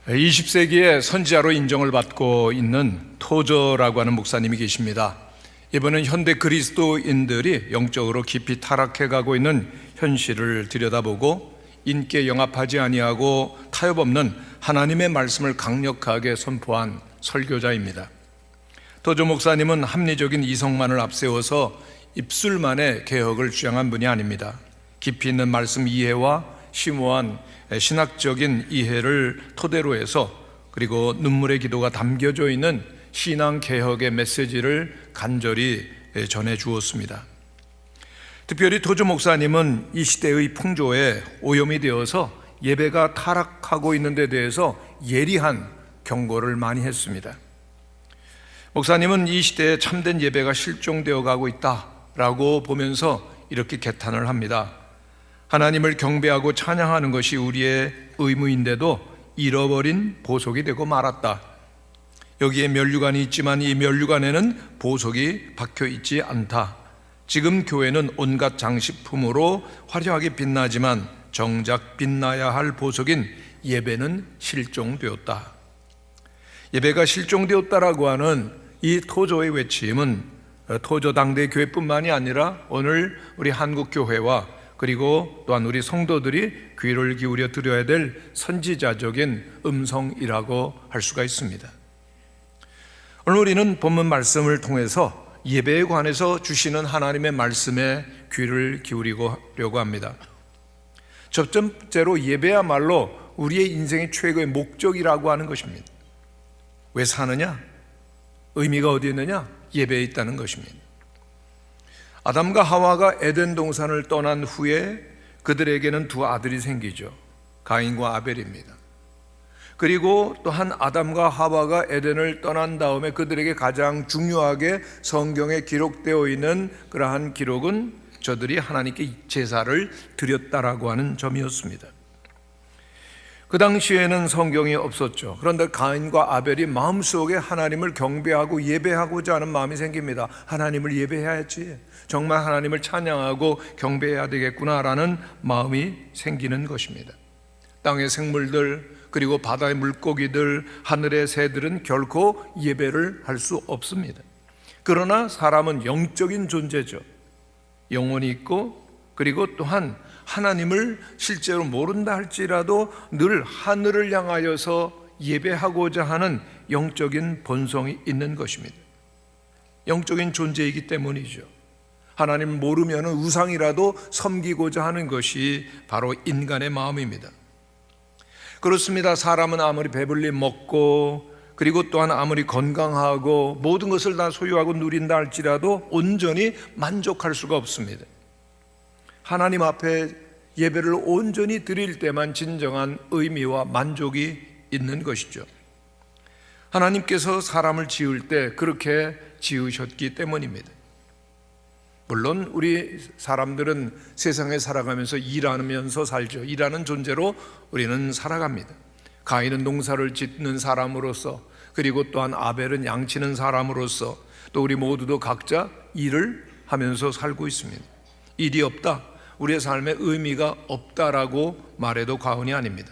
20세기에 선지자로 인정을 받고 있는 토저라고 하는 목사님이 계십니다. 이번은 현대 그리스도인들이 영적으로 깊이 타락해 가고 있는 현실을 들여다보고 인기에 영합하지 아니하고 타협 없는 하나님의 말씀을 강력하게 선포한 설교자입니다. 토저 목사님은 합리적인 이성만을 앞세워서 입술만의 개혁을 주장한 분이 아닙니다. 깊이 있는 말씀 이해와 심오한 신학적인 이해를 토대로 해서 그리고 눈물의 기도가 담겨져 있는 신앙 개혁의 메시지를 간절히 전해 주었습니다. 특별히 토저 목사님은 이 시대의 풍조에 오염이 되어서 예배가 타락하고 있는 데 대해서 예리한 경고를 많이 했습니다. 목사님은 이 시대에 참된 예배가 실종되어 가고 있다라고 보면서 이렇게 개탄을 합니다. 하나님을 경배하고 찬양하는 것이 우리의 의무인데도 잃어버린 보석이 되고 말았다. 여기에 면류관이 있지만 이 면류관에는 보석이 박혀 있지 않다. 지금 교회는 온갖 장식품으로 화려하게 빛나지만 정작 빛나야 할 보석인 예배는 실종되었다. 예배가 실종되었다라고 하는 이 토저의 외침은 토저 당대 교회뿐만이 아니라 오늘 우리 한국 교회와 그리고 또한 우리 성도들이 귀를 기울여 들어야 될 선지자적인 음성이라고 할 수가 있습니다. 오늘 우리는 본문 말씀을 통해서 예배에 관해서 주시는 하나님의 말씀에 귀를 기울이려고 합니다. 첫 번째로 예배야말로 우리의 인생의 최고의 목적이라고 하는 것입니다. 왜 사느냐? 의미가 어디에 있느냐? 예배에 있다는 것입니다. 아담과 하와가 에덴 동산을 떠난 후에 그들에게는 두 아들이 생기죠. 가인과 아벨입니다. 그리고 또한 아담과 하와가 에덴을 떠난 다음에 그들에게 가장 중요하게 성경에 기록되어 있는 그러한 기록은 저들이 하나님께 제사를 드렸다라고 하는 점이었습니다. 그 당시에는 성경이 없었죠. 그런데 가인과 아벨이 마음속에 하나님을 경배하고 예배하고자 하는 마음이 생깁니다. 하나님을 예배해야지, 정말 하나님을 찬양하고 경배해야 되겠구나라는 마음이 생기는 것입니다. 땅의 생물들 그리고 바다의 물고기들, 하늘의 새들은 결코 예배를 할 수 없습니다. 그러나 사람은 영적인 존재죠. 영혼이 있고 그리고 또한 하나님을 실제로 모른다 할지라도 늘 하늘을 향하여서 예배하고자 하는 영적인 본성이 있는 것입니다. 영적인 존재이기 때문이죠. 하나님을 모르면 우상이라도 섬기고자 하는 것이 바로 인간의 마음입니다. 그렇습니다. 사람은 아무리 배불리 먹고 그리고 또한 아무리 건강하고 모든 것을 다 소유하고 누린다 할지라도 온전히 만족할 수가 없습니다. 하나님 앞에 예배를 온전히 드릴 때만 진정한 의미와 만족이 있는 것이죠. 하나님께서 사람을 지을 때 그렇게 지으셨기 때문입니다. 물론 우리 사람들은 세상에 살아가면서 일하면서 살죠. 일하는 존재로 우리는 살아갑니다. 가인은 농사를 짓는 사람으로서 그리고 또한 아벨은 양치는 사람으로서 또 우리 모두도 각자 일을 하면서 살고 있습니다. 일이 없다, 우리의 삶에 의미가 없다라고 말해도 과언이 아닙니다.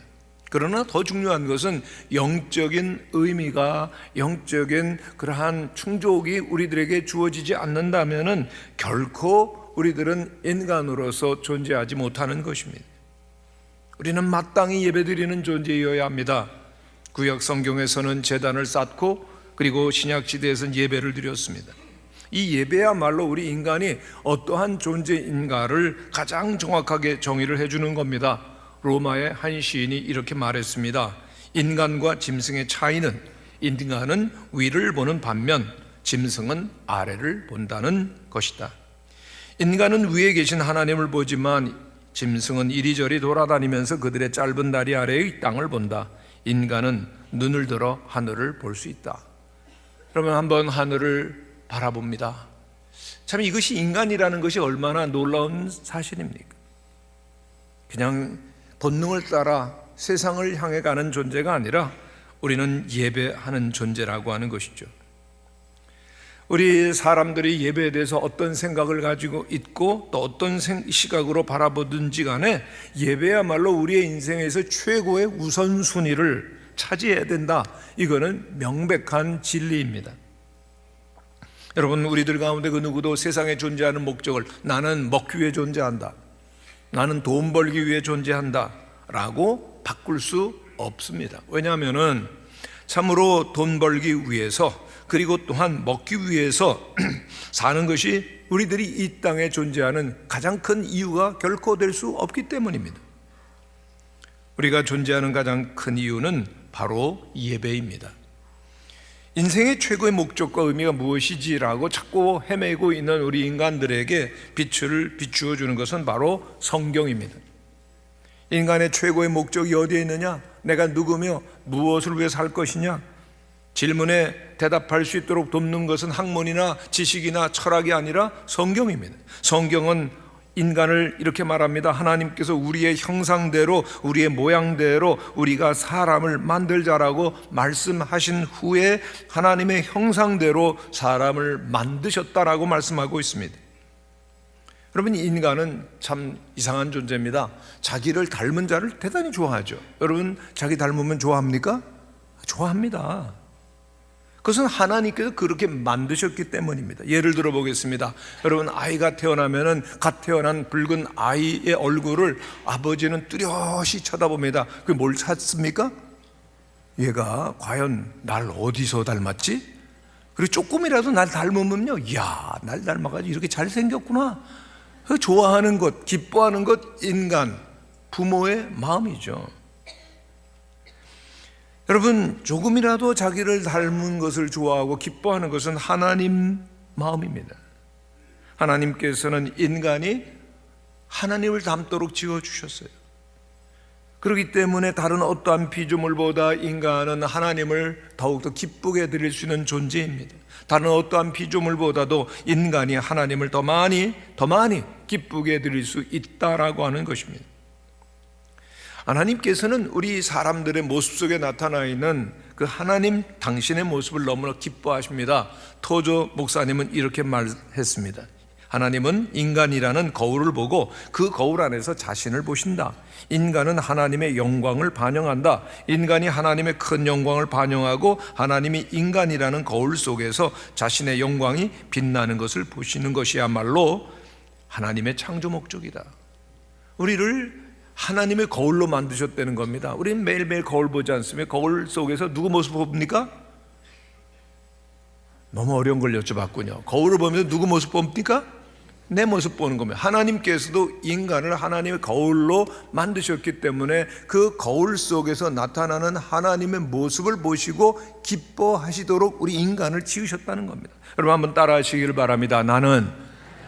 그러나 더 중요한 것은 영적인 의미가, 영적인 그러한 충족이 우리들에게 주어지지 않는다면 결코 우리들은 인간으로서 존재하지 못하는 것입니다. 우리는 마땅히 예배드리는 존재여야 합니다. 구약 성경에서는 제단을 쌓고 그리고 신약 시대에서는 예배를 드렸습니다. 이 예배야말로 우리 인간이 어떠한 존재인가를 가장 정확하게 정의를 해주는 겁니다. 로마의 한 시인이 이렇게 말했습니다. 인간과 짐승의 차이는 인간은 위를 보는 반면 짐승은 아래를 본다는 것이다. 인간은 위에 계신 하나님을 보지만 짐승은 이리저리 돌아다니면서 그들의 짧은 다리 아래의 땅을 본다. 인간은 눈을 들어 하늘을 볼 수 있다. 그러면 한번 하늘을 바라봅니다. 참 이것이 인간이라는 것이 얼마나 놀라운 사실입니까? 그냥 본능을 따라 세상을 향해 가는 존재가 아니라 우리는 예배하는 존재라고 하는 것이죠. 우리 사람들이 예배에 대해서 어떤 생각을 가지고 있고 또 어떤 시각으로 바라보든지 간에 예배야말로 우리의 인생에서 최고의 우선순위를 차지해야 된다. 이거는 명백한 진리입니다. 여러분, 우리들 가운데 그 누구도 세상에 존재하는 목적을 나는 먹기 위해 존재한다, 나는 돈 벌기 위해 존재한다 라고 바꿀 수 없습니다. 왜냐하면 참으로 돈 벌기 위해서, 그리고 또한 먹기 위해서 사는 것이 우리들이 이 땅에 존재하는 가장 큰 이유가 결코 될 수 없기 때문입니다. 우리가 존재하는 가장 큰 이유는 바로 예배입니다. 인생의 최고의 목적과 의미가 무엇이지라고 찾고 헤매고 있는 우리 인간들에게 빛을 비추어 주는 것은 바로 성경입니다. 인간의 최고의 목적이 어디에 있느냐? 내가 누구며 무엇을 위해 살 것이냐? 질문에 대답할 수 있도록 돕는 것은 학문이나 지식이나 철학이 아니라 성경입니다. 성경은 인간을 이렇게 말합니다. 하나님께서 우리의 형상대로, 우리의 모양대로 우리가 사람을 만들자라고 말씀하신 후에 하나님의 형상대로 사람을 만드셨다라고 말씀하고 있습니다. 여러분, 인간은 참 이상한 존재입니다. 자기를 닮은 자를 대단히 좋아하죠. 여러분, 자기 닮으면 좋아합니까? 좋아합니다. 그것은 하나님께서 그렇게 만드셨기 때문입니다. 예를 들어 보겠습니다. 여러분, 아이가 태어나면은 갓 태어난 붉은 아이의 얼굴을 아버지는 뚜렷이 쳐다봅니다. 그게 뭘 찾습니까? 얘가 과연 날 어디서 닮았지? 그리고 조금이라도 날 닮으면요, 이야, 날 닮아가지고 이렇게 잘생겼구나. 좋아하는 것, 기뻐하는 것, 인간, 부모의 마음이죠. 여러분, 조금이라도 자기를 닮은 것을 좋아하고 기뻐하는 것은 하나님 마음입니다. 하나님께서는 인간이 하나님을 닮도록 지어주셨어요. 그렇기 때문에 다른 어떠한 피조물보다 인간은 하나님을 더욱더 기쁘게 드릴 수 있는 존재입니다. 다른 어떠한 피조물보다도 인간이 하나님을 더 많이 기쁘게 드릴 수 있다라고 하는 것입니다. 하나님께서는 우리 사람들의 모습 속에 나타나 있는 그 하나님 당신의 모습을 너무나 기뻐하십니다. 토저 목사님은 이렇게 말했습니다. 하나님은 인간이라는 거울을 보고 그 거울 안에서 자신을 보신다. 인간은 하나님의 영광을 반영한다. 인간이 하나님의 큰 영광을 반영하고 하나님이 인간이라는 거울 속에서 자신의 영광이 빛나는 것을 보시는 것이야말로 하나님의 창조 목적이다. 우리를 하나님의 거울로 만드셨다는 겁니다. 우리는 매일매일 거울 보지 않습니까? 거울 속에서 누구 모습 봅니까? 너무 어려운 걸 여쭤봤군요. 거울을 보면서 누구 모습 봅니까? 내 모습 보는 겁니다. 하나님께서도 인간을 하나님의 거울로 만드셨기 때문에 그 거울 속에서 나타나는 하나님의 모습을 보시고 기뻐하시도록 우리 인간을 지으셨다는 겁니다. 여러분, 한번 따라 하시기를 바랍니다. 나는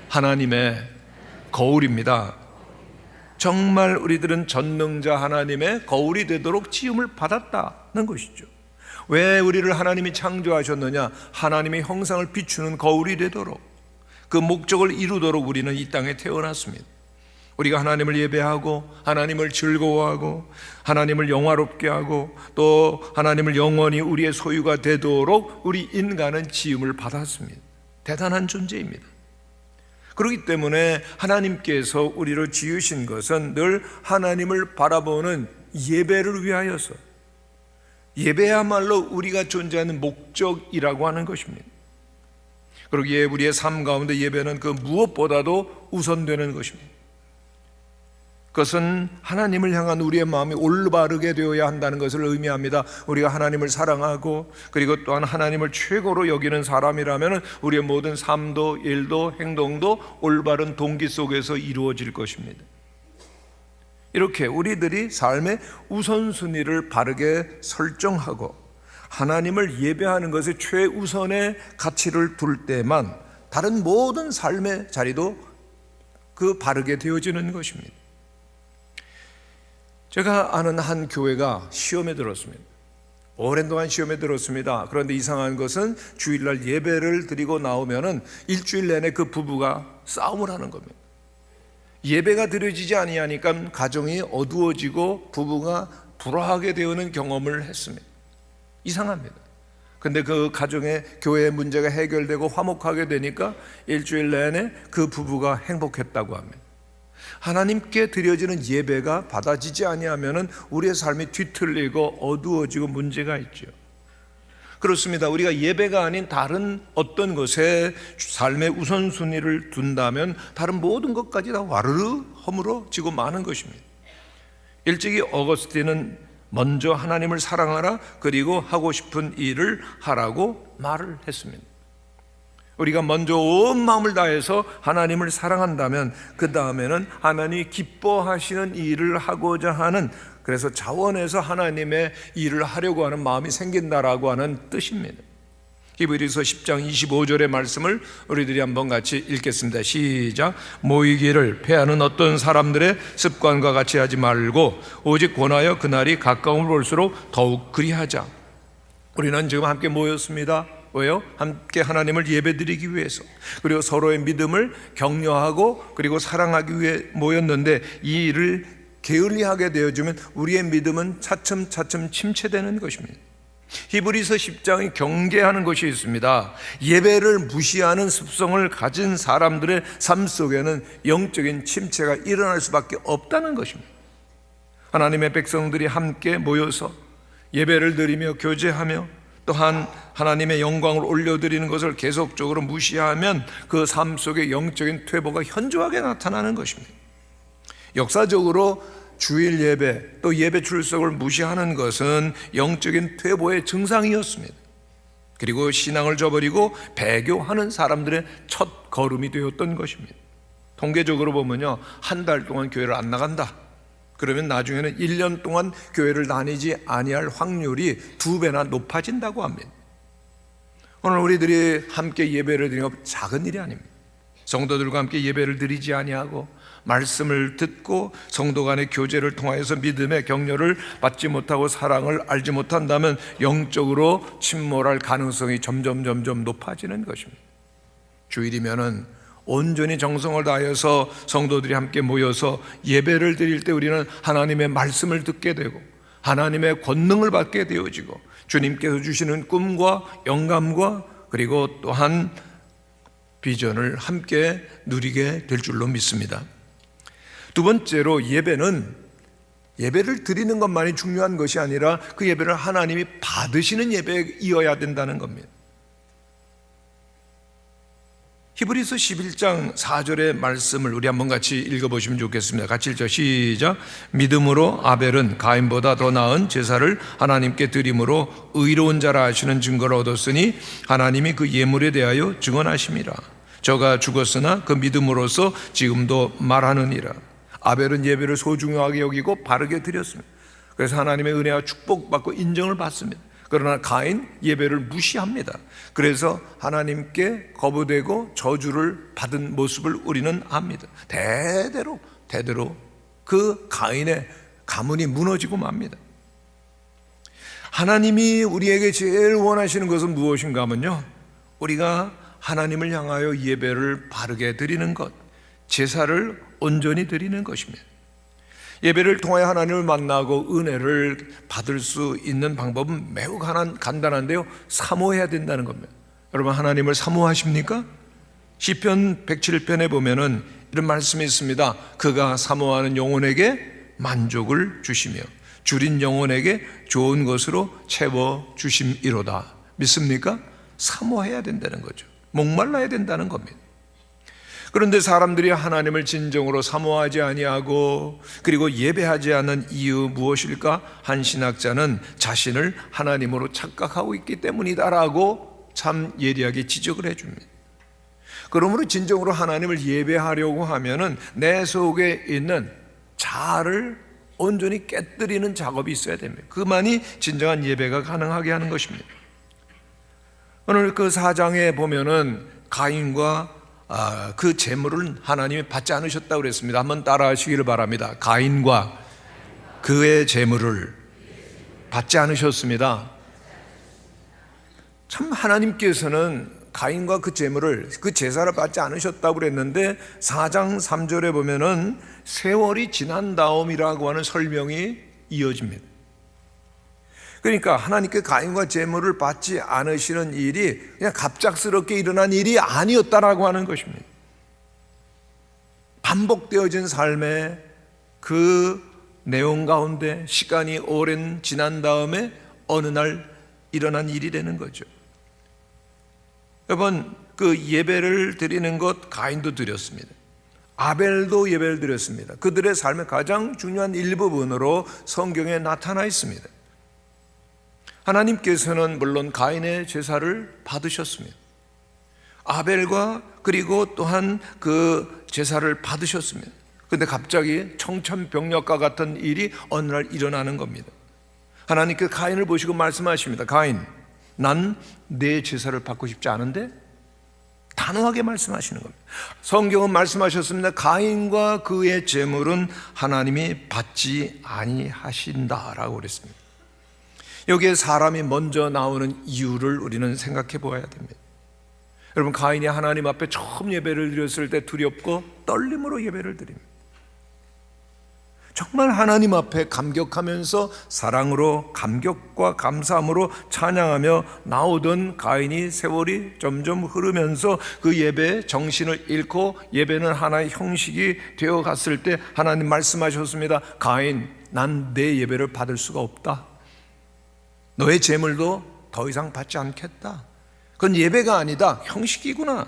하나님의 거울입니다. 정말 우리들은 전능자 하나님의 거울이 되도록 지음을 받았다는 것이죠. 왜 우리를 하나님이 창조하셨느냐? 하나님의 형상을 비추는 거울이 되도록, 그 목적을 이루도록 우리는 이 땅에 태어났습니다. 우리가 하나님을 예배하고 하나님을 즐거워하고 하나님을 영화롭게 하고 또 하나님을 영원히 우리의 소유가 되도록 우리 인간은 지음을 받았습니다. 대단한 존재입니다. 그렇기 때문에 하나님께서 우리를 지으신 것은 늘 하나님을 바라보는 예배를 위하여서, 예배야말로 우리가 존재하는 목적이라고 하는 것입니다. 그러기에 우리의 삶 가운데 예배는 그 무엇보다도 우선되는 것입니다. 그것은 하나님을 향한 우리의 마음이 올바르게 되어야 한다는 것을 의미합니다. 우리가 하나님을 사랑하고 그리고 또한 하나님을 최고로 여기는 사람이라면 우리의 모든 삶도 일도 행동도 올바른 동기 속에서 이루어질 것입니다. 이렇게 우리들이 삶의 우선순위를 바르게 설정하고 하나님을 예배하는 것에 최우선의 가치를 둘 때만 다른 모든 삶의 자리도 그 바르게 되어지는 것입니다. 제가 아는 한 교회가 시험에 들었습니다. 오랜 동안 시험에 들었습니다. 그런데 이상한 것은 주일날 예배를 드리고 나오면은 일주일 내내 그 부부가 싸움을 하는 겁니다. 예배가 드려지지 아니하니까 가정이 어두워지고 부부가 불화하게 되는 경험을 했습니다. 이상합니다. 근데 그 가정의 교회의 문제가 해결되고 화목하게 되니까 일주일 내내 그 부부가 행복했다고 합니다. 하나님께 드려지는 예배가 받아지지 아니하면은 우리의 삶이 뒤틀리고 어두워지고 문제가 있죠. 그렇습니다. 우리가 예배가 아닌 다른 어떤 것에 삶의 우선순위를 둔다면 다른 모든 것까지 다 와르르 허물어지고 마는 것입니다. 일찍이 어거스틴은 먼저 하나님을 사랑하라, 그리고 하고 싶은 일을 하라고 말을 했습니다. 우리가 먼저 온 마음을 다해서 하나님을 사랑한다면 그 다음에는 하나님이 기뻐하시는 일을 하고자 하는, 그래서 자원해서 하나님의 일을 하려고 하는 마음이 생긴다라고 하는 뜻입니다. 히브리서 10장 25절의 말씀을 우리들이 한번 같이 읽겠습니다. 시작. 모이기를 패하는 어떤 사람들의 습관과 같이 하지 말고 오직 권하여 그날이 가까움을 볼수록 더욱 그리하자. 우리는 지금 함께 모였습니다. 왜요? 함께 하나님을 예배드리기 위해서, 그리고 서로의 믿음을 격려하고 그리고 사랑하기 위해 모였는데, 이 일을 게을리하게 되어지면 우리의 믿음은 차츰차츰 침체되는 것입니다. 히브리서 10장이 경계하는 것이 있습니다. 예배를 무시하는 습성을 가진 사람들의 삶 속에는 영적인 침체가 일어날 수밖에 없다는 것입니다. 하나님의 백성들이 함께 모여서 예배를 드리며 교제하며 또한 하나님의 영광을 올려드리는 것을 계속적으로 무시하면 그 삶 속에 영적인 퇴보가 현저하게 나타나는 것입니다. 역사적으로 주일 예배 또 예배 출석을 무시하는 것은 영적인 퇴보의 증상이었습니다. 그리고 신앙을 저버리고 배교하는 사람들의 첫 걸음이 되었던 것입니다. 통계적으로 보면요, 한 달 동안 교회를 안 나간다, 그러면 나중에는 1년 동안 교회를 다니지 아니할 확률이 2배나 높아진다고 합니다. 오늘 우리들이 함께 예배를 드리는 건 작은 일이 아닙니다. 성도들과 함께 예배를 드리지 아니하고 말씀을 듣고 성도 간의 교제를 통하여서 믿음의 격려를 받지 못하고 사랑을 알지 못한다면 영적으로 침몰할 가능성이 점점 높아지는 것입니다. 주일이면은 온전히 정성을 다하여서 성도들이 함께 모여서 예배를 드릴 때 우리는 하나님의 말씀을 듣게 되고 하나님의 권능을 받게 되어지고 주님께서 주시는 꿈과 영감과 그리고 또한 비전을 함께 누리게 될 줄로 믿습니다. 두 번째로, 예배를 드리는 것만이 중요한 것이 아니라 그 예배를 하나님이 받으시는 예배에 이어야 된다는 겁니다. 히브리서 11장 4절의 말씀을 우리 한번 같이 읽어보시면 좋겠습니다. 같이 읽죠. 시작. 믿음으로 아벨은 가인보다 더 나은 제사를 하나님께 드림으로 의로운 자라 하시는 증거를 얻었으니 하나님이 그 예물에 대하여 증언하심이라. 저가 죽었으나 그 믿음으로써 지금도 말하느니라. 아벨은 예배를 소중하게 여기고 바르게 드렸습니다. 그래서 하나님의 은혜와 축복받고 인정을 받습니다. 그러나 가인 예배를 무시합니다. 그래서 하나님께 거부되고 저주를 받은 모습을 우리는 압니다. 대대로 그 가인의 가문이 무너지고 맙니다. 하나님이 우리에게 제일 원하시는 것은 무엇인가 하면요, 우리가 하나님을 향하여 예배를 바르게 드리는 것, 제사를 온전히 드리는 것입니다. 예배를 통하여 하나님을 만나고 은혜를 받을 수 있는 방법은 매우 간단한데요, 사모해야 된다는 겁니다. 여러분, 하나님을 사모하십니까? 시편 107편에 보면은 이런 말씀이 있습니다. 그가 사모하는 영혼에게 만족을 주시며 줄인 영혼에게 좋은 것으로 채워 주심이로다. 믿습니까? 사모해야 된다는 거죠. 목말라야 된다는 겁니다. 그런데 사람들이 하나님을 진정으로 사모하지 아니하고 그리고 예배하지 않는 이유 무엇일까? 한 신학자는 자신을 하나님으로 착각하고 있기 때문이다라고 참 예리하게 지적을 해줍니다. 그러므로 진정으로 하나님을 예배하려고 하면은 내 속에 있는 자아를 온전히 깨뜨리는 작업이 있어야 됩니다. 그만이 진정한 예배가 가능하게 하는 것입니다. 오늘 그 4장에 보면은 가인과 그 재물을 하나님이 받지 않으셨다고 그랬습니다. 한번 따라 하시기를 바랍니다. 가인과 그의 재물을 받지 않으셨습니다. 참 하나님께서는 가인과 그 재물을, 그 제사를 받지 않으셨다고 그랬는데 4장 3절에 보면은 세월이 지난 다음이라고 하는 설명이 이어집니다. 그러니까 하나님께 가인과 제물을 받지 않으시는 일이 그냥 갑작스럽게 일어난 일이 아니었다라고 하는 것입니다. 반복되어진 삶의 그 내용 가운데 시간이 오랜 지난 다음에 어느 날 일어난 일이라는 거죠. 여러분, 그 예배를 드리는 것 가인도 드렸습니다. 아벨도 예배를 드렸습니다. 그들의 삶의 가장 중요한 일부분으로 성경에 나타나 있습니다. 하나님께서는 물론 가인의 제사를 받으셨습니다. 아벨과 그리고 또한 그 제사를 받으셨습니다. 그런데 갑자기 청천벽력과 같은 일이 어느 날 일어나는 겁니다. 하나님께서 가인을 보시고 말씀하십니다. 가인, 난 내 제사를 받고 싶지 않은데? 단호하게 말씀하시는 겁니다. 성경은 말씀하셨습니다. 가인과 그의 제물은 하나님이 받지 아니하신다라고 그랬습니다. 여기에 사람이 먼저 나오는 이유를 우리는 생각해 보아야 됩니다. 여러분, 가인이 하나님 앞에 처음 예배를 드렸을 때 두렵고 떨림으로 예배를 드립니다. 정말 하나님 앞에 감격하면서 사랑으로 감격과 감사함으로 찬양하며 나오던 가인이 세월이 점점 흐르면서 그 예배의 정신을 잃고 예배는 하나의 형식이 되어 갔을 때 하나님 말씀하셨습니다. 가인, 난 내 예배를 받을 수가 없다. 너의 제물도 더 이상 받지 않겠다. 그건 예배가 아니다. 형식이구나.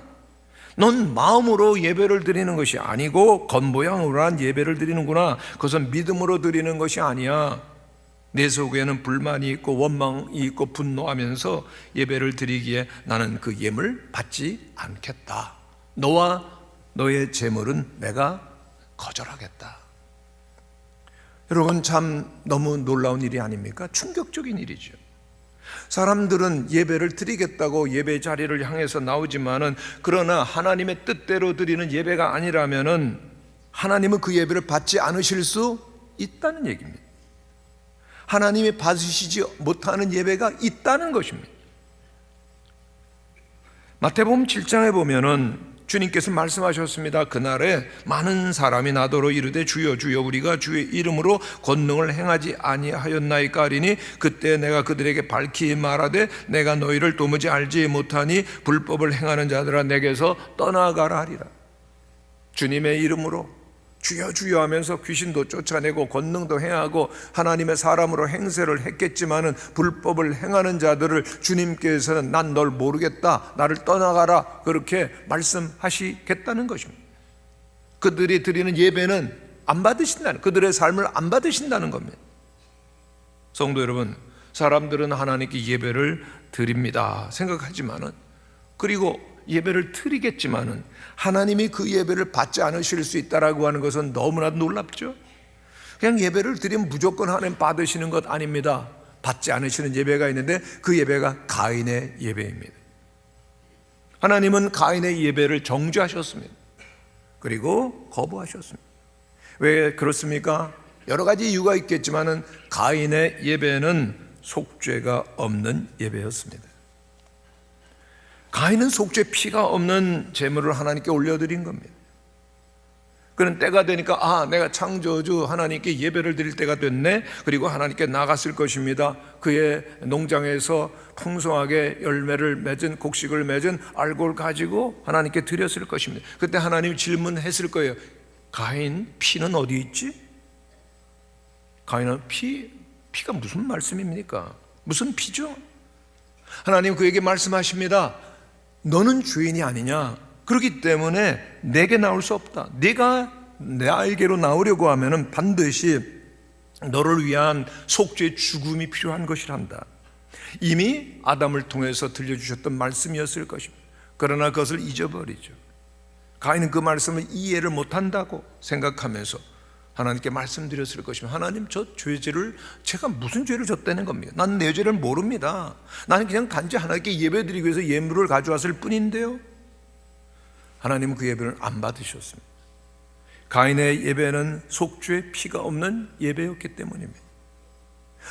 넌 마음으로 예배를 드리는 것이 아니고 겉모양으로 한 예배를 드리는구나. 그것은 믿음으로 드리는 것이 아니야. 내 속에는 불만이 있고 원망이 있고 분노하면서 예배를 드리기에 나는 그 예물 받지 않겠다. 너와 너의 제물은 내가 거절하겠다. 여러분, 참 너무 놀라운 일이 아닙니까? 충격적인 일이죠. 사람들은 예배를 드리겠다고 예배 자리를 향해서 나오지만은 그러나 하나님의 뜻대로 드리는 예배가 아니라면은 하나님은 그 예배를 받지 않으실 수 있다는 얘기입니다. 하나님이 받으시지 못하는 예배가 있다는 것입니다. 마태복음 7장에 보면은 주님께서 말씀하셨습니다. 그날에 많은 사람이 나더러 이르되 주여 주여 우리가 주의 이름으로 권능을 행하지 아니하였나이까 하리니 그때 내가 그들에게 밝히 말하되 내가 너희를 도무지 알지 못하니 불법을 행하는 자들아 내게서 떠나가라 하리라. 주님의 이름으로 주여 주여 하면서 귀신도 쫓아내고 권능도 행하고 하나님의 사람으로 행세를 했겠지만은 불법을 행하는 자들을 주님께서는 난 널 모르겠다, 나를 떠나가라 그렇게 말씀하시겠다는 것입니다. 그들이 드리는 예배는 안 받으신다는, 그들의 삶을 안 받으신다는 겁니다. 성도 여러분, 사람들은 하나님께 예배를 드립니다 생각하지만은, 그리고 예배를 드리겠지만은 하나님이 그 예배를 받지 않으실 수 있다라고 하는 것은 너무나 놀랍죠. 그냥 예배를 드리면 무조건 하나님 받으시는 것 아닙니다. 받지 않으시는 예배가 있는데 그 예배가 가인의 예배입니다. 하나님은 가인의 예배를 정죄하셨습니다. 그리고 거부하셨습니다. 왜 그렇습니까? 여러 가지 이유가 있겠지만은 가인의 예배는 속죄가 없는 예배였습니다. 가인은 속죄 피가 없는 제물을 하나님께 올려드린 겁니다. 그런 때가 되니까 내가 창조주 하나님께 예배를 드릴 때가 됐네. 그리고 하나님께 나갔을 것입니다. 그의 농장에서 풍성하게 열매를 맺은 곡식을 맺은 알곡을 가지고 하나님께 드렸을 것입니다. 그때 하나님이 질문했을 거예요. 가인 피는 어디 있지? 가인은 피가 무슨 말씀입니까? 무슨 피죠? 하나님 그에게 말씀하십니다. 너는 죄인이 아니냐? 그렇기 때문에 내게 나올 수 없다. 네가 나에게로 나오려고 하면은 반드시 너를 위한 속죄의 죽음이 필요한 것이란다. 이미 아담을 통해서 들려주셨던 말씀이었을 것입니다. 그러나 그것을 잊어버리죠. 가인은 그 말씀을 이해를 못한다고 생각하면서 하나님께 말씀드렸을 것이면 하나님 저 죄를 제가 무슨 죄를 졌다는 겁니까? 나는 내 죄를 모릅니다. 나는 그냥 단지 하나님께 예배드리기 위해서 예물을 가져왔을 뿐인데요. 하나님은 그 예배를 안 받으셨습니다. 가인의 예배는 속죄의 피가 없는 예배였기 때문입니다.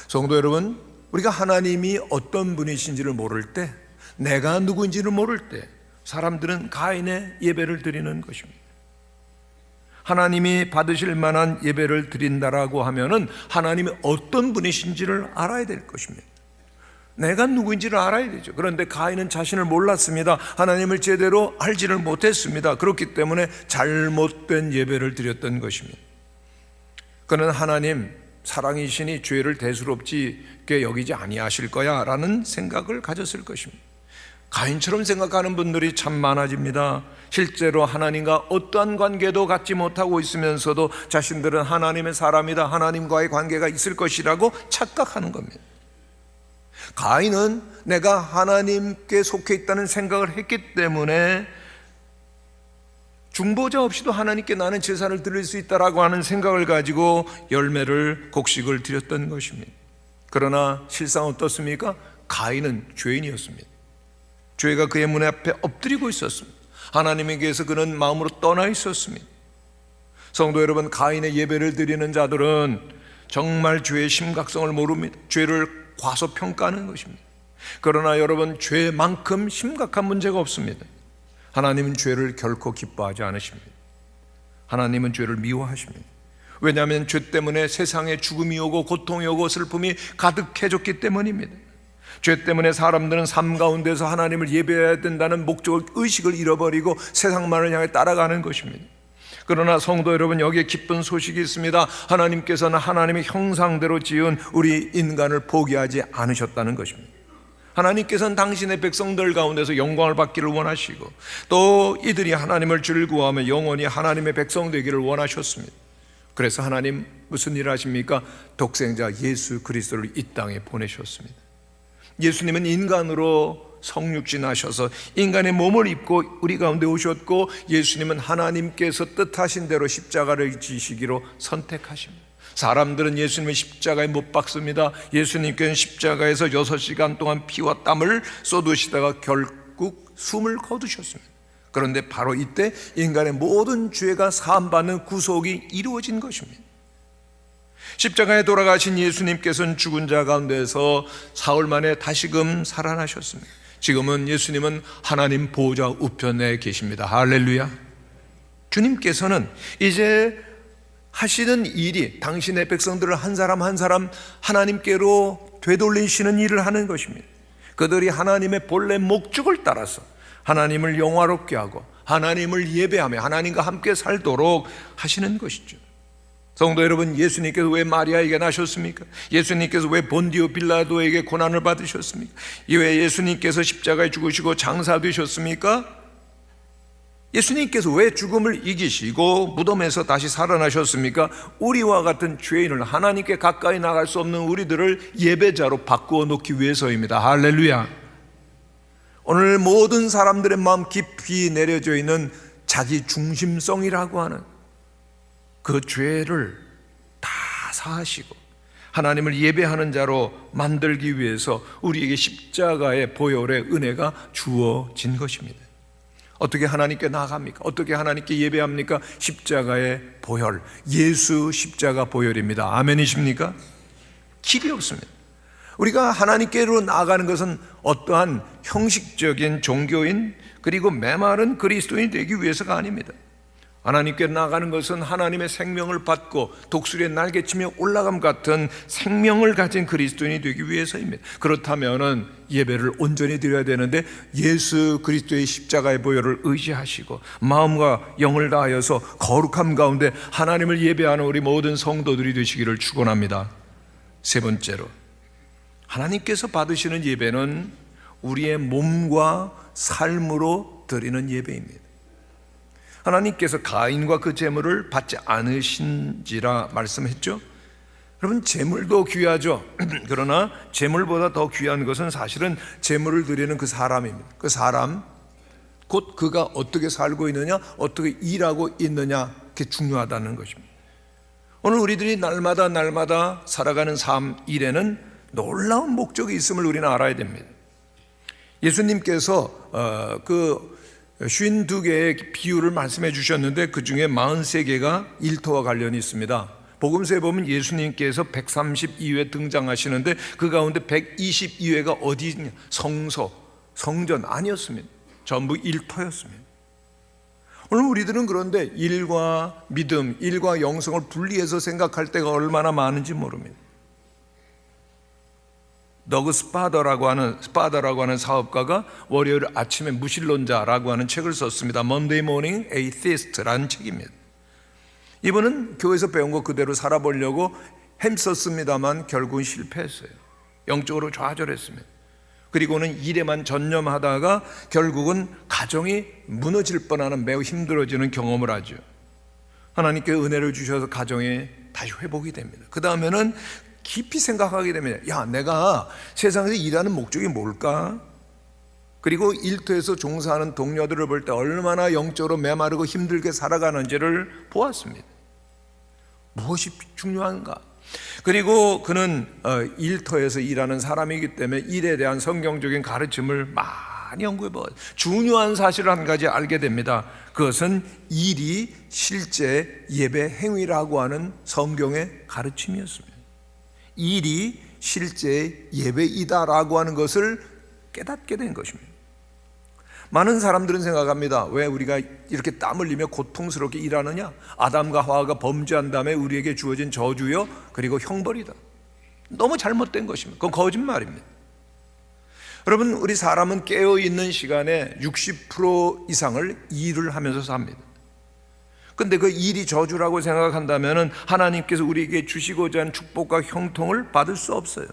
성도 여러분, 우리가 하나님이 어떤 분이신지를 모를 때, 내가 누구인지를 모를 때 사람들은 가인의 예배를 드리는 것입니다. 하나님이 받으실 만한 예배를 드린다라고 하면은 하나님이 어떤 분이신지를 알아야 될 것입니다. 내가 누구인지를 알아야 되죠. 그런데 가인은 자신을 몰랐습니다. 하나님을 제대로 알지를 못했습니다. 그렇기 때문에 잘못된 예배를 드렸던 것입니다. 그는 하나님 사랑이시니 죄를 대수롭게 여기지 아니하실 거야 라는 생각을 가졌을 것입니다. 가인처럼 생각하는 분들이 참 많아집니다. 실제로 하나님과 어떠한 관계도 갖지 못하고 있으면서도 자신들은 하나님의 사람이다, 하나님과의 관계가 있을 것이라고 착각하는 겁니다. 가인은 내가 하나님께 속해 있다는 생각을 했기 때문에 중보자 없이도 하나님께 나는 제사를 드릴 수 있다라고 하는 생각을 가지고 열매를 곡식을 드렸던 것입니다. 그러나 실상 어떻습니까? 가인은 죄인이었습니다. 죄가 그의 문 앞에 엎드리고 있었습니다. 하나님에게서 그는 마음으로 떠나 있었습니다. 성도 여러분, 가인의 예배를 드리는 자들은 정말 죄의 심각성을 모릅니다. 죄를 과소평가하는 것입니다. 그러나 여러분, 죄만큼 심각한 문제가 없습니다. 하나님은 죄를 결코 기뻐하지 않으십니다. 하나님은 죄를 미워하십니다. 왜냐하면 죄 때문에 세상에 죽음이 오고 고통이 오고 슬픔이 가득해졌기 때문입니다. 죄 때문에 사람들은 삶 가운데서 하나님을 예배해야 된다는 목적을, 의식을 잃어버리고 세상만을 향해 따라가는 것입니다. 그러나 성도 여러분, 여기에 기쁜 소식이 있습니다. 하나님께서는 하나님의 형상대로 지은 우리 인간을 포기하지 않으셨다는 것입니다. 하나님께서는 당신의 백성들 가운데서 영광을 받기를 원하시고 또 이들이 하나님을 즐거워하며 영원히 하나님의 백성 되기를 원하셨습니다. 그래서 하나님 무슨 일을 하십니까? 독생자 예수 그리스도를 이 땅에 보내셨습니다. 예수님은 인간으로 성육신하셔서 인간의 몸을 입고 우리 가운데 오셨고, 예수님은 하나님께서 뜻하신 대로 십자가를 지시기로 선택하십니다. 사람들은 예수님을 십자가에 못 박습니다. 예수님께서는 십자가에서 6시간 동안 피와 땀을 쏟으시다가 결국 숨을 거두셨습니다. 그런데 바로 이때 인간의 모든 죄가 사함받는 구속이 이루어진 것입니다. 십자가에 돌아가신 예수님께서는 죽은 자 가운데서 사흘 만에 다시금 살아나셨습니다. 지금은 예수님은 하나님 보좌 우편에 계십니다. 할렐루야. 주님께서는 이제 하시는 일이 당신의 백성들을 한 사람 한 사람 하나님께로 되돌리시는 일을 하는 것입니다. 그들이 하나님의 본래 목적을 따라서 하나님을 영화롭게 하고 하나님을 예배하며 하나님과 함께 살도록 하시는 것이죠. 성도 여러분, 예수님께서 왜 마리아에게 나셨습니까? 예수님께서 왜 본디오 빌라도에게 고난을 받으셨습니까? 왜 예수님께서 십자가에 죽으시고 장사되셨습니까? 예수님께서 왜 죽음을 이기시고 무덤에서 다시 살아나셨습니까? 우리와 같은 죄인을, 하나님께 가까이 나갈 수 없는 우리들을 예배자로 바꾸어 놓기 위해서입니다. 할렐루야. 오늘 모든 사람들의 마음 깊이 내려져 있는 자기 중심성이라고 하는 그 죄를 다 사하시고 하나님을 예배하는 자로 만들기 위해서 우리에게 십자가의 보혈의 은혜가 주어진 것입니다. 어떻게 하나님께 나아갑니까? 어떻게 하나님께 예배합니까? 십자가의 보혈, 예수 십자가 보혈입니다. 아멘이십니까? 길이 없습니다. 우리가 하나님께로 나아가는 것은 어떠한 형식적인 종교인 그리고 메마른 그리스도인이 되기 위해서가 아닙니다. 하나님께 나아가는 것은 하나님의 생명을 받고 독수리의 날개치며 올라감 같은 생명을 가진 그리스도인이 되기 위해서입니다. 그렇다면 예배를 온전히 드려야 되는데 예수 그리스도의 십자가의 보혈을 의지하시고 마음과 영을 다하여서 거룩함 가운데 하나님을 예배하는 우리 모든 성도들이 되시기를 축원합니다. 세 번째로, 하나님께서 받으시는 예배는 우리의 몸과 삶으로 드리는 예배입니다. 하나님께서 가인과 그 제물을 받지 않으신지라 말씀했죠. 여러분, 제물도 귀하죠. 그러나 제물보다 더 귀한 것은 사실은 제물을 드리는 그 사람입니다. 그 사람, 곧 그가 어떻게 살고 있느냐, 어떻게 일하고 있느냐, 그게 중요하다는 것입니다. 오늘 우리들이 날마다 살아가는 삶, 일에는 놀라운 목적이 있음을 우리는 알아야 됩니다. 예수님께서 52개의 비유를 말씀해 주셨는데 그 중에 43개가 일터와 관련이 있습니다. 복음서에 보면 예수님께서 132회 등장하시는데 그 가운데 122회가 어디 있냐? 성소, 성전 아니었습니다. 전부 일터였습니다. 오늘 우리들은 그런데 일과 믿음, 일과 영성을 분리해서 생각할 때가 얼마나 많은지 모릅니다. 더그 스파더라고 하는 사업가가 월요일 아침에 무신론자라고 하는 책을 썼습니다. Monday Morning Atheist라는 책입니다. 이분은 교회에서 배운 거 그대로 살아보려고 힘썼습니다만 결국은 실패했어요. 영적으로 좌절했습니다. 그리고는 일에만 전념하다가 결국은 가정이 무너질 뻔하는 매우 힘들어지는 경험을 하죠. 하나님께 은혜를 주셔서 가정이 다시 회복이 됩니다. 그 다음에는 깊이 생각하게 됩니다. 야, 내가 세상에서 일하는 목적이 뭘까? 그리고 일터에서 종사하는 동료들을 볼 때 얼마나 영적으로 메마르고 힘들게 살아가는지를 보았습니다. 무엇이 중요한가? 그리고 그는 일터에서 일하는 사람이기 때문에 일에 대한 성경적인 가르침을 많이 연구해봐요. 중요한 사실을 한 가지 알게 됩니다. 그것은 일이 실제 예배 행위라고 하는 성경의 가르침이었습니다. 일이 실제 예배이다라고 하는 것을 깨닫게 된 것입니다. 많은 사람들은 생각합니다. 왜 우리가 이렇게 땀 흘리며 고통스럽게 일하느냐? 아담과 하와가 범죄한 다음에 우리에게 주어진 저주요 그리고 형벌이다. 너무 잘못된 것입니다. 그건 거짓말입니다. 여러분, 우리 사람은 깨어있는 시간에 60% 이상을 일을 하면서 삽니다. 근데 그 일이 저주라고 생각한다면 하나님께서 우리에게 주시고자 하는 축복과 형통을 받을 수 없어요.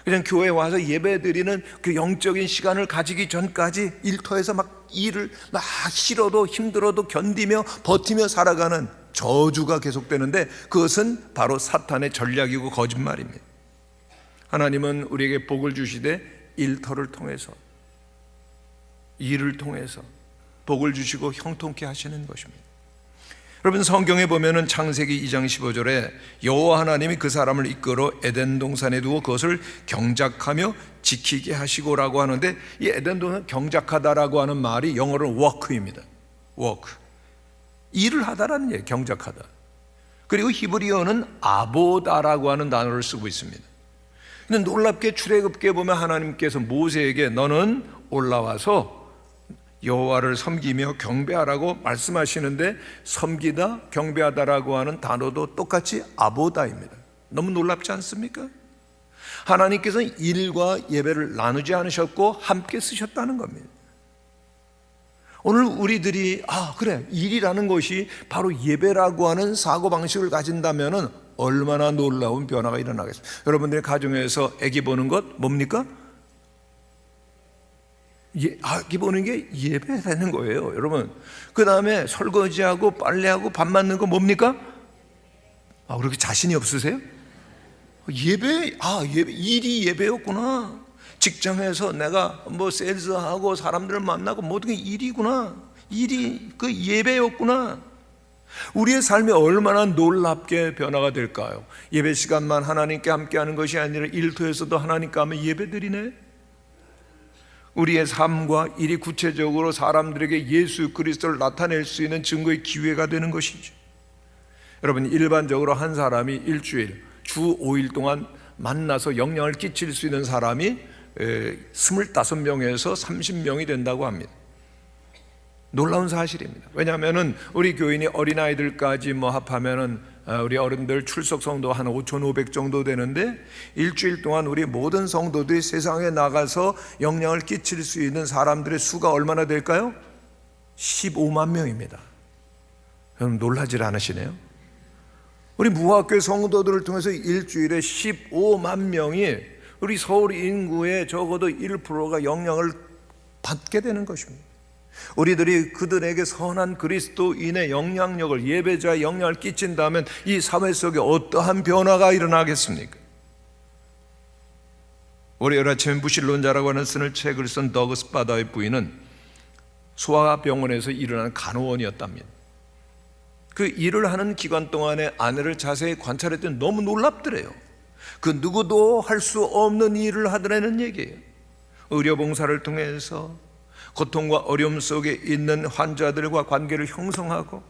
그냥 교회에 와서 예배드리는 그 영적인 시간을 가지기 전까지 일터에서 막 일을 막 싫어도 힘들어도 견디며 버티며 살아가는 저주가 계속되는데 그것은 바로 사탄의 전략이고 거짓말입니다. 하나님은 우리에게 복을 주시되 일터를 통해서, 일을 통해서 복을 주시고 형통케 하시는 것입니다. 여러분, 성경에 보면은 창세기 2장 15절에 여호와 하나님이 그 사람을 이끌어 에덴 동산에 두고 그것을 경작하며 지키게 하시고라고 하는데, 이 에덴 동산 경작하다라고 하는 말이 영어로는 work입니다. work, 일을 하다라는 얘기예요. 경작하다. 그리고 히브리어는 아보다라고 하는 단어를 쓰고 있습니다. 근데 놀랍게 출애굽기에 보면 하나님께서 모세에게 너는 올라와서 여호와를 섬기며 경배하라고 말씀하시는데, 섬기다, 경배하다라고 하는 단어도 똑같이 아보다입니다. 너무 놀랍지 않습니까? 하나님께서는 일과 예배를 나누지 않으셨고 함께 쓰셨다는 겁니다. 오늘 우리들이 그래, 일이라는 것이 바로 예배라고 하는 사고방식을 가진다면 얼마나 놀라운 변화가 일어나겠습니까? 여러분들의 가정에서 아기 보는 것 뭡니까? 아기 보는 게 예배라는 거예요, 여러분. 그 다음에 설거지하고 빨래하고 밥 만드는 거 뭡니까? 그렇게 자신이 없으세요? 예배, 일이 예배였구나. 직장에서 내가 뭐 세일즈하고 사람들을 만나고 모든 게 일이구나. 일이 그 예배였구나. 우리의 삶이 얼마나 놀랍게 변화가 될까요? 예배 시간만 하나님께 함께하는 것이 아니라 일터에서도 하나님께 하면 예배드리네. 우리의 삶과 일이 구체적으로 사람들에게 예수 그리스도를 나타낼 수 있는 증거의 기회가 되는 것이죠. 여러분, 일반적으로 한 사람이 일주일, 주 5일 동안 만나서 영향을 끼칠 수 있는 사람이 25명에서 30명이 된다고 합니다. 놀라운 사실입니다. 왜냐하면 우리 교인이 어린아이들까지 합하면은 우리 어른들 출석 성도 한 5,500 정도 되는데, 일주일 동안 우리 모든 성도들이 세상에 나가서 영향을 끼칠 수 있는 사람들의 수가 얼마나 될까요? 15만 명입니다. 여러분, 놀라질 않으시네요? 우리 무학교의 성도들을 통해서 일주일에 15만 명이 우리 서울 인구의 적어도 1%가 영향을 받게 되는 것입니다. 우리들이 그들에게 선한 그리스도인의 영향력을, 예배자의 영향을 끼친다면 이 사회 속에 어떠한 변화가 일어나겠습니까? 월요일 아침에 무신론자라고 하는 쓰는 책을 쓴 더그 스파더의 부인은 소아병원에서 일어난 간호원이었답니다. 그 일을 하는 기간 동안에 아내를 자세히 관찰했더니 너무 놀랍더래요. 그 누구도 할 수 없는 일을 하더라는 얘기예요. 의료봉사를 통해서 고통과 어려움 속에 있는 환자들과 관계를 형성하고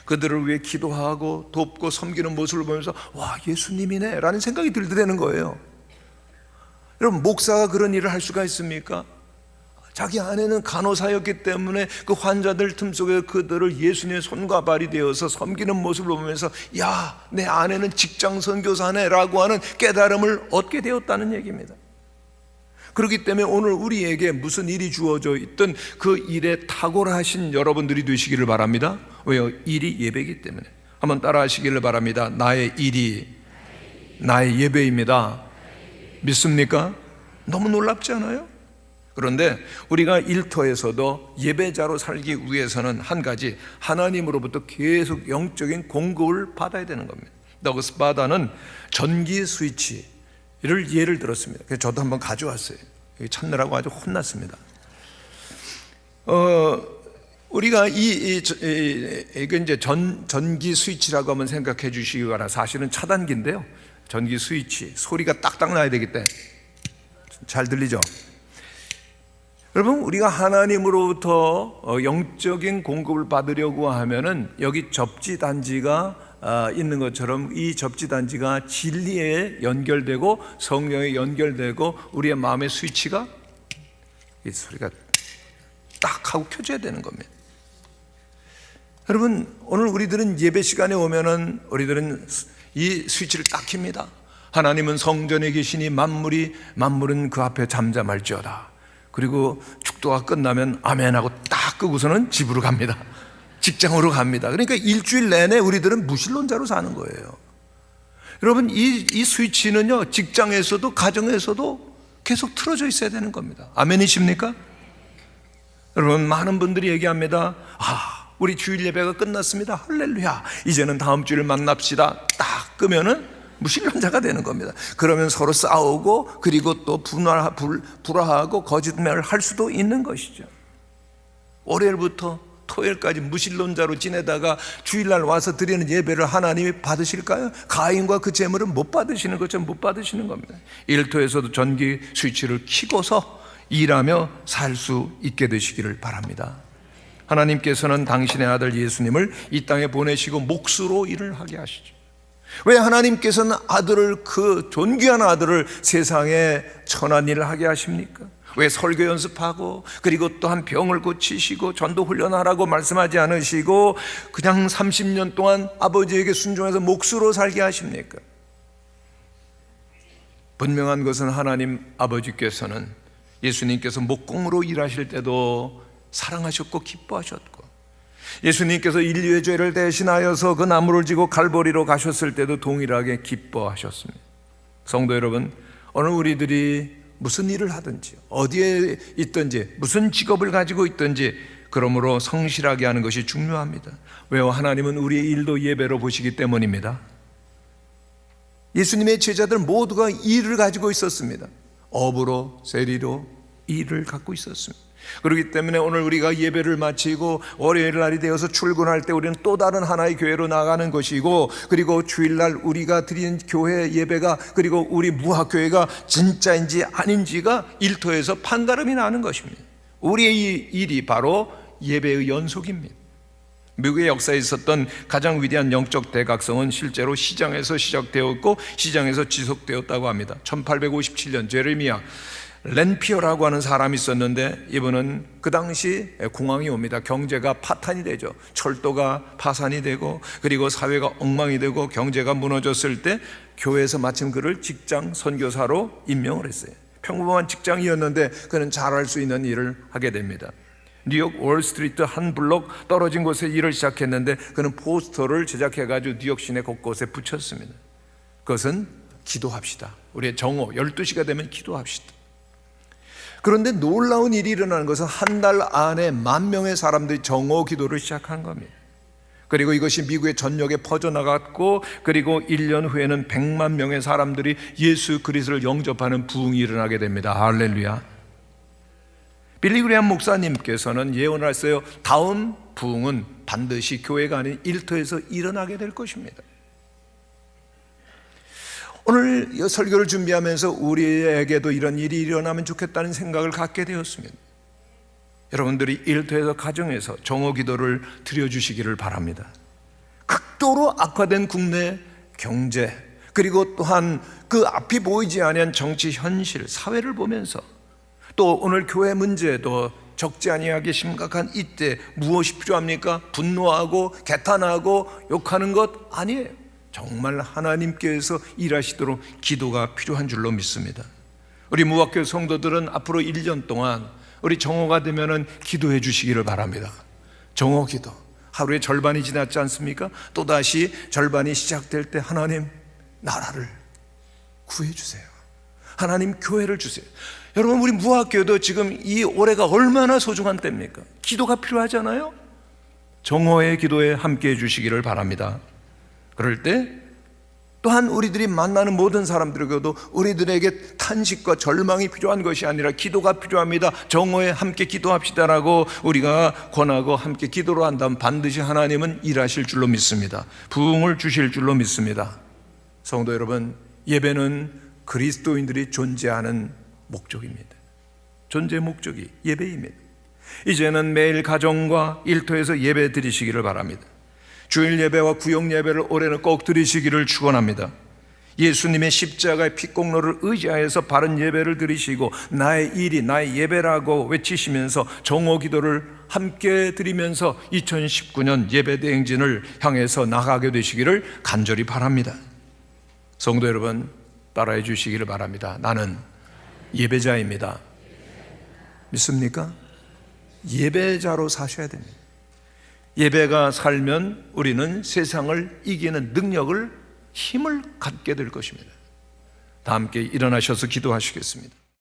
그들을 위해 기도하고 돕고 섬기는 모습을 보면서 와, 예수님이네 라는 생각이 들더라는 거예요. 여러분, 목사가 그런 일을 할 수가 있습니까? 자기 아내는 간호사였기 때문에 그 환자들 틈 속에 그들을 예수님의 손과 발이 되어서 섬기는 모습을 보면서 야, 내 아내는 직장 선교사네 라고 하는 깨달음을 얻게 되었다는 얘기입니다. 그렇기 때문에 오늘 우리에게 무슨 일이 주어져 있든 그 일에 탁월하신 여러분들이 되시기를 바랍니다. 왜요? 일이 예배이기 때문에. 한번 따라 하시기를 바랍니다. 나의 일이 나의 예배입니다. 믿습니까? 너무 놀랍지 않아요? 그런데 우리가 일터에서도 예배자로 살기 위해서는 한 가지, 하나님으로부터 계속 영적인 공급을 받아야 되는 겁니다. 더그스 바다는 전기 스위치를 예를 들었습니다. 그래서 저도 한번 가져왔어요. 찾느라고 아주 혼났습니다. 우리가 이게 이제 전기 스위치라고 한번 생각해 주시기 바랍니다. 사실은 차단기인데요. 전기 스위치, 소리가 딱딱 나야 되기 때문에. 잘 들리죠? 여러분, 우리가 하나님으로부터 영적인 공급을 받으려고 하면은 여기 접지단지가 있는 것처럼 이 접지단지가 진리에 연결되고 성령에 연결되고 우리의 마음의 스위치가 이 소리가 딱 하고 켜져야 되는 겁니다. 여러분, 오늘 우리들은 예배 시간에 오면은 우리들은 이 스위치를 딱 킵니다. 하나님은 성전에 계시니 만물은 그 앞에 잠잠할지어다. 그리고 축도가 끝나면 아멘하고 딱 끄고서는 집으로 갑니다. 직장으로 갑니다. 그러니까 일주일 내내 우리들은 무신론자로 사는 거예요. 여러분, 이 스위치는요, 직장에서도 가정에서도 계속 틀어져 있어야 되는 겁니다. 아멘이십니까? 여러분, 많은 분들이 얘기합니다. 우리 주일 예배가 끝났습니다. 할렐루야. 이제는 다음 주일 만납시다. 딱 끄면은 무신론자가 되는 겁니다. 그러면 서로 싸우고 그리고 또 불화하고 거짓말을 할 수도 있는 것이죠. 월요일부터 토요일까지 무신론자로 지내다가 주일날 와서 드리는 예배를 하나님이 받으실까요? 가인과 그 제물은 못 받으시는 것처럼 못 받으시는 겁니다. 일터에서도 전기 스위치를 켜고서 일하며 살 수 있게 되시기를 바랍니다. 하나님께서는 당신의 아들 예수님을 이 땅에 보내시고 몫으로 일을 하게 하시죠. 왜 하나님께서는 아들을, 그 존귀한 아들을 세상에 천한 일을 하게 하십니까? 왜 설교 연습하고 그리고 또한 병을 고치시고 전도 훈련하라고 말씀하지 않으시고 그냥 30년 동안 아버지에게 순종해서 몫으로 살게 하십니까? 분명한 것은 하나님 아버지께서는 예수님께서 목공으로 일하실 때도 사랑하셨고 기뻐하셨고, 예수님께서 인류의 죄를 대신하여서 그 나무를 지고 갈보리로 가셨을 때도 동일하게 기뻐하셨습니다. 성도 여러분, 오늘 우리들이 무슨 일을 하든지 어디에 있든지 무슨 직업을 가지고 있든지 그러므로 성실하게 하는 것이 중요합니다. 왜요? 하나님은 우리의 일도 예배로 보시기 때문입니다. 예수님의 제자들 모두가 일을 가지고 있었습니다. 업으로, 세리로 일을 갖고 있었습니다. 그렇기 때문에 오늘 우리가 예배를 마치고 월요일 날이 되어서 출근할 때 우리는 또 다른 하나의 교회로 나가는 것이고, 그리고 주일날 우리가 드리는 교회 예배가, 그리고 우리 무학교회가 진짜인지 아닌지가 일터에서 판가름이 나는 것입니다. 우리의 이 일이 바로 예배의 연속입니다. 미국의 역사에 있었던 가장 위대한 영적 대각성은 실제로 시장에서 시작되었고 시장에서 지속되었다고 합니다. 1857년 제레미야 렌피어라고 하는 사람이 있었는데, 이분은 그 당시 공황이 옵니다. 경제가 파탄이 되죠. 철도가 파산이 되고 그리고 사회가 엉망이 되고 경제가 무너졌을 때 교회에서 마침 그를 직장 선교사로 임명을 했어요. 평범한 직장이었는데 그는 잘할 수 있는 일을 하게 됩니다. 뉴욕 월스트리트 한 블록 떨어진 곳에 일을 시작했는데 그는 포스터를 제작해가지고 뉴욕 시내 곳곳에 붙였습니다. 그것은 기도합시다. 우리의 정오 12시가 되면 기도합시다. 그런데 놀라운 일이 일어나는 것은 한 달 안에 10,000명의 사람들이 정오 기도를 시작한 겁니다. 그리고 이것이 미국의 전역에 퍼져나갔고, 그리고 1년 후에는 100만 명의 사람들이 예수 그리스도를 영접하는 부흥이 일어나게 됩니다. 할렐루야. 빌리 그레이엄 목사님께서는 예언했어요. 다음 부흥은 반드시 교회가 아닌 일터에서 일어나게 될 것입니다. 오늘 이 설교를 준비하면서 우리에게도 이런 일이 일어나면 좋겠다는 생각을 갖게 되었습니다. 여러분들이 일터에서 가정에서 정오 기도를 드려주시기를 바랍니다. 극도로 악화된 국내 경제, 그리고 또한 그 앞이 보이지 않는 정치 현실, 사회를 보면서 또 오늘 교회 문제도 적지 아니하게 심각한 이때 무엇이 필요합니까? 분노하고 개탄하고 욕하는 것 아니에요. 정말 하나님께서 일하시도록 기도가 필요한 줄로 믿습니다. 우리 무학교 성도들은 앞으로 1년 동안 우리 정오가 되면은 기도해 주시기를 바랍니다. 정오 기도. 하루에 절반이 지났지 않습니까? 또다시 절반이 시작될 때 하나님 나라를 구해 주세요. 하나님 교회를 주세요. 여러분, 우리 무학교도 지금 이 올해가 얼마나 소중한 때입니까? 기도가 필요하잖아요. 정오의 기도에 함께 해 주시기를 바랍니다. 그럴 때 또한 우리들이 만나는 모든 사람들에게도 우리들에게 탄식과 절망이 필요한 것이 아니라 기도가 필요합니다. 정오에 함께 기도합시다라고 우리가 권하고 함께 기도로 한다면 반드시 하나님은 일하실 줄로 믿습니다. 부흥을 주실 줄로 믿습니다. 성도 여러분, 예배는 그리스도인들이 존재하는 목적입니다. 존재 목적이 예배입니다. 이제는 매일 가정과 일터에서 예배 드리시기를 바랍니다. 주일 예배와 구역 예배를 올해는 꼭 드리시기를 축원합니다. 예수님의 십자가의 피공로를 의지하여서 바른 예배를 드리시고 나의 일이 나의 예배라고 외치시면서 정오 기도를 함께 드리면서 2019년 예배 대행진을 향해서 나가게 되시기를 간절히 바랍니다. 성도 여러분, 따라해 주시기를 바랍니다. 나는 예배자입니다. 믿습니까? 예배자로 사셔야 됩니다. 예배가 살면 우리는 세상을 이기는 능력을, 힘을 갖게 될 것입니다. 다 함께 일어나셔서 기도하시겠습니다.